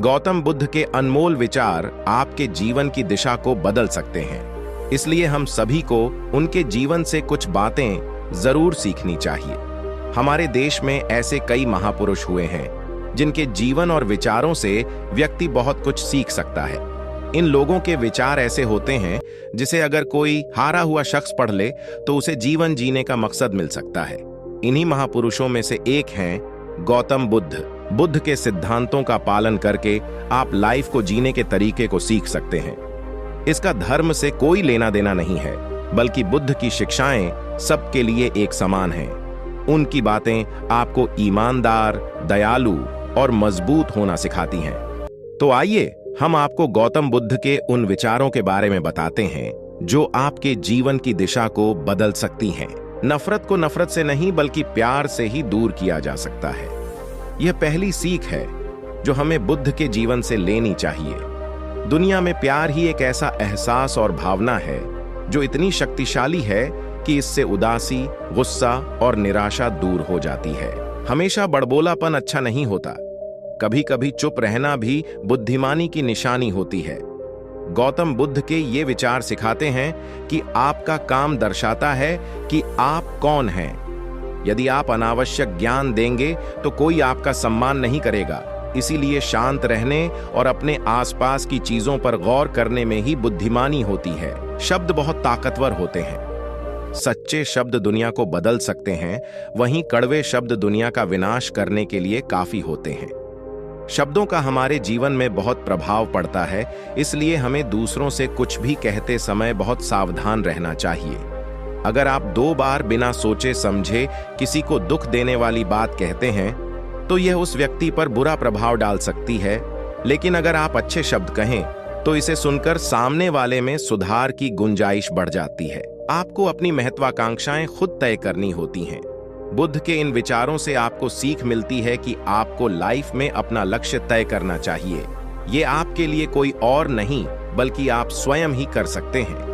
गौतम बुद्ध के अनमोल विचार आपके जीवन की दिशा को बदल सकते हैं। इसलिए हम सभी को उनके जीवन से कुछ बातें जरूर सीखनी चाहिए। हमारे देश में ऐसे कई महापुरुष हुए हैं जिनके जीवन और विचारों से व्यक्ति बहुत कुछ सीख सकता है। इन लोगों के विचार ऐसे होते हैं जिसे अगर कोई हारा हुआ शख्स पढ़ ले तो उसे जीवन जीने का मकसद मिल सकता है। इन्हीं महापुरुषों में से एक हैं गौतम बुद्ध। बुद्ध के सिद्धांतों का पालन करके आप लाइफ को जीने के तरीके को सीख सकते हैं। इसका धर्म से कोई लेना देना नहीं है, बल्कि बुद्ध की शिक्षाएं सबके लिए एक समान हैं। उनकी बातें आपको ईमानदार, दयालु और मजबूत होना सिखाती हैं। तो आइए हम आपको गौतम बुद्ध के उन विचारों के बारे में बताते हैं जो आपके जीवन की दिशा को बदल सकती हैं। नफरत को नफरत से नहीं बल्कि प्यार से ही दूर किया जा सकता है। यह पहली सीख है जो हमें बुद्ध के जीवन से लेनी चाहिए। दुनिया में प्यार ही एक ऐसा एहसास और भावना है जो इतनी शक्तिशाली है कि इससे उदासी, गुस्सा और निराशा दूर हो जाती है। हमेशा बड़बोलापन अच्छा नहीं होता। कभी कभी चुप रहना भी बुद्धिमानी की निशानी होती है। गौतम बुद्ध के ये विचार सिखाते हैं कि आपका काम दर्शाता है कि आप कौन हैं। यदि आप अनावश्यक ज्ञान देंगे तो कोई आपका सम्मान नहीं करेगा। इसीलिए शांत रहने और अपने आसपास की चीजों पर गौर करने में ही बुद्धिमानी होती है। शब्द बहुत ताकतवर होते हैं। सच्चे शब्द दुनिया को बदल सकते हैं, वहीं कड़वे शब्द दुनिया का विनाश करने के लिए काफी होते हैं। शब्दों का हमारे जीवन में बहुत प्रभाव पड़ता है, इसलिए हमें दूसरों से कुछ भी कहते समय बहुत सावधान रहना चाहिए। अगर आप 2 बार बिना सोचे समझे किसी को दुख देने वाली बात कहते हैं तो यह उस व्यक्ति पर बुरा प्रभाव डाल सकती है, लेकिन अगर आप अच्छे शब्द कहें तो इसे सुनकर सामने वाले में सुधार की गुंजाइश बढ़ जाती है। आपको अपनी महत्वाकांक्षाएं खुद तय करनी होती हैं। बुद्ध के इन विचारों से आपको सीख मिलती है कि आपको लाइफ में अपना लक्ष्य तय करना चाहिए। ये आपके लिए कोई और नहीं बल्कि आप स्वयं ही कर सकते हैं।